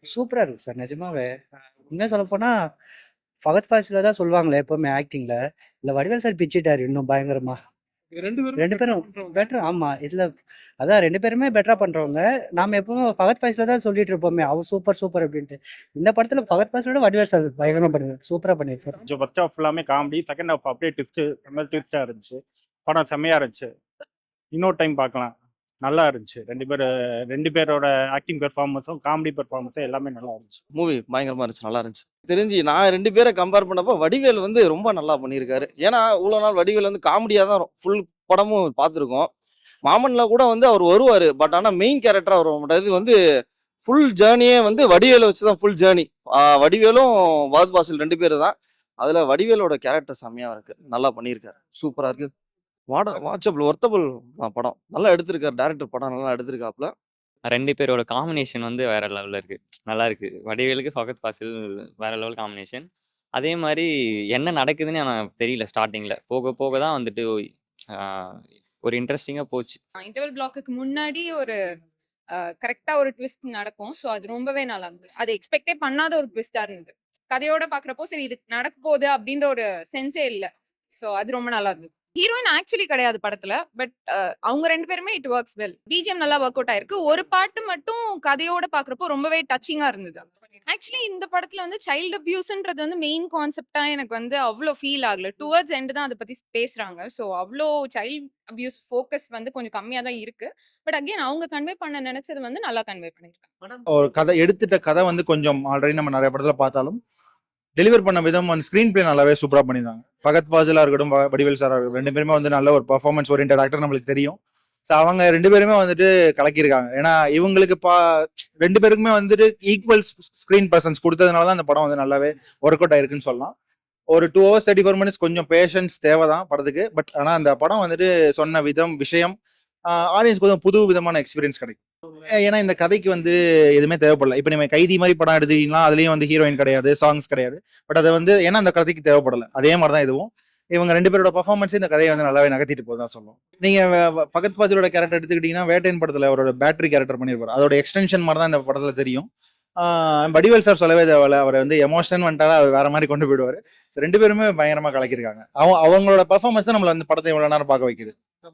சூப்பரா இருக்கு சார் நிஜமாவே. உண்மையா சொல்லப்போனா, ஃபகத் ஃபாசில தான் சொல்லுவாங்களே எப்பவுமே ஆக்டிங்ல. இல்ல வடிவேல் சார் பிச்சிட்டாரு இன்னும் பயங்கரமா. 2 பேரும் பெட்டர் ஆமா. இதுல அதான் 2 பேருமே பெட்டரா பண்றவங்க. நாம எப்பவும் ஃபகத் ஃபாசில தான் சொல்லிட்டு இருப்போமே, அவர் சூப்பர் சூப்பர் அப்டின்ட்டு. இந்த படத்துல ஃபகத் ஃபாசில விட வடிவேல் சார் பயங்கரமா சூப்பரா பண்ணியிருக்காரு. கொஞ்சம் ஃபர்ஸ்ட் ஹாஃப் ஃபுல்லாமே காமெடி, செகண்ட் ஹாஃப் அப்படியே ட்விஸ்டா இருந்துச்சு. படம் செம்மையா இருந்துச்சு. இன்னொரு டைம் பார்க்கலாம். நல்லா இருந்துச்சு. 2 பேரோட ஆக்டிங் பெர்ஃபார்மன்ஸும், காமெடி பெர்ஃபார்மன்ஸும் எல்லாமே நல்லா இருந்துச்சு. மூவி பயங்கரமா இருந்துச்சு, நல்லா இருந்துச்சு. தெரிஞ்சு நான் 2 பேரை கம்பேர் பண்ணப்போ வடிவேல் வந்து ரொம்ப நல்லா பண்ணியிருக்காரு. ஏன்னா இவ்வளோ நாள் வடிவேல் வந்து காமெடியாக தான் ஃபுல் படமும் பார்த்துருக்கோம். மாமன்ல கூட வந்து அவர் வருவார், பட் ஆனால் மெயின் கேரக்டராக வர மாட்டார். இது வந்து ஃபுல் ஜேர்னியே வந்து வடிவேலை வச்சு தான் ஃபுல் ஜேர்னி. வடிவேலும் வாத் பாசில் 2 பேர் தான். அதில் வடிவேலோட கேரக்டர் செம்மையாக இருக்கு, நல்லா பண்ணியிருக்காரு, சூப்பராக இருக்கு. வாட்சபிள் ஒர்த்தபிள் படம், நல்லா எடுத்திருக்காரு டைரக்டர், படம் நல்லா எடுத்திருக்காப்ல. 2 பேரோட காம்பினேஷன் வந்து வேற லெவல்ல இருக்கு. நல்லா இருக்கு. வடிவேலுக்கு ஃபகத் ஃபாசில் வேற லெவல் காம்பினேஷன். அதே மாரி என்ன நடக்குதுன்னு எனக்கு தெரியல ஸ்டார்ட்டிங்ல. போக போக தான் வந்துட்டு ஆ ஒரு இன்ட்ரஸ்டிங்கா போச்சு. இன்டர்வல் பிளாக்குக்கு முன்னாடி ஒரு கரெக்டா ஒரு ட்விஸ்ட் நடக்கும். ஸோ அது ரொம்பவே நல்லா இருந்தது. அது எக்ஸ்பெக்டே பண்ணாத ஒரு ட்விஸ்டா இருந்தது. கதையோட பாக்குறப்போ சரி இது நடக்க போகுது அப்படின்ற ஒரு சென்ஸே இல்ல. ஸோ அது ரொம்ப நல்லா இருந்தது. ஹீரோயின் ஆக்சுவலி கிடையாது படத்துல. பட் அவங்க 2 பேருமே இட் ஒர்க்ஸ் வெல். பிஜிஎம் நல்லா ஒர்க் அவுட் ஆயிருக்கு. ஒரு பாட்டு மட்டும் கதையோட பாக்குறப்போ ரொம்பவே டச்சிங்கா இருந்தது. ஆக்சுவலி இந்த படத்துல வந்து சைல்டு அபியூஸ்ன்றது வந்து மெயின் கான்செப்டா எனக்கு வந்து அவ்வளோ ஃபீல் ஆகல. டுவர்ட்ஸ் எண்ட் தான் அதை பத்தி பேசுறாங்க. ஸோ அவ்வளோ சைல்டு அபியூஸ் ஃபோக்கஸ் வந்து கொஞ்சம் கம்மியா தான் இருக்கு. பட் அகைன் அவங்க கன்வே பண்ண நினைச்சது வந்து நல்லா கன்வே பண்ணிருக்காங்க. ஒரு கதை எடுத்துட்ட கதை வந்து கொஞ்சம் ஆல்ரெடி நம்ம நிறைய படத்துல பார்த்தாலும் டெலிவர் பண்ண விதம் அந்த ஸ்க்ரீன் பிளே நல்லாவே சூப்பராக பண்ணியிருந்தாங்க. ஃபகத் ஃபாசிலா இருக்கட்டும், வடிவேல் சாரா இருக்கட்டும், 2 பேருமே வந்து நல்ல ஒரு பர்ஃபார்மன்ஸ் ஓரியன்டட் ஆக்டர் நம்மளுக்கு தெரியும். ஸோ அவங்க 2 பேருமே வந்துட்டு கலக்கியிருக்காங்க. ஏன்னா இவங்களுக்கு 2 பேருக்குமே வந்துட்டு ஈக்குவல் ஸ்க்ரீன் பர்சன்ஸ் கொடுத்ததுனால தான் அந்த படம் வந்து நல்லாவே ஒர்க் அவுட் ஆயிருக்குன்னு சொல்லலாம். ஒரு 2 hours 34 minutes கொஞ்சம் பேஷன்ஸ் தேவை தான் படத்துக்கு. பட் ஆனால் அந்த படம் வந்துட்டு சொன்ன விதம், விஷயம் ஆடியன்ஸ்க்கு கொஞ்சம் புது விதமான எக்ஸ்பீரியன்ஸ் கிடைக்கும். ஏன்னா இந்த கதைக்கு வந்து எதுவுமே தேவைப்படல. இப்போ நீங்க கைதி மாதிரி படம் எடுத்துட்டீங்கன்னா அதுலயும் வந்து ஹீரோயின் கிடையாது, சாங்ஸ் கிடையாது. பட் அதை வந்து ஏன்னா அந்த கதைக்கு தேவைப்படல. அதே மாதிரி தான் இதுவும். இவங்க 2 பேரோட பர்ஃபார்மன்ஸ் இந்த கதையை வந்து நல்லாவே நகர்த்திட்டு போதான் சொல்லுவோம். நீங்க ஃபகத் ஃபாசிலோட கேரக்டர் எடுத்துக்கிட்டீங்கன்னா வேட்டையன் படத்துல அவரோட பேட்டரி கேரக்டர் பண்ணியிருப்பாரு. அதோட எக்ஸ்டென்ஷன் மாதிரி தான் இந்த படத்துல தெரியும். வடிவேல் சார் சொல்லவே தேவையில்ல, அவரை வந்து எமோஷன் வந்துட்டாலும் அவர் வேற மாதிரி கொண்டு போயிடுவாரு. 2 பேருமே பயங்கரமா கலக்கியிருக்காங்க. அவங்களோட பர்ஃபார்மன்ஸ் தான் நம்மள அந்த படத்தை இவ்வளவு நேரம் பார்க்க வைக்குது.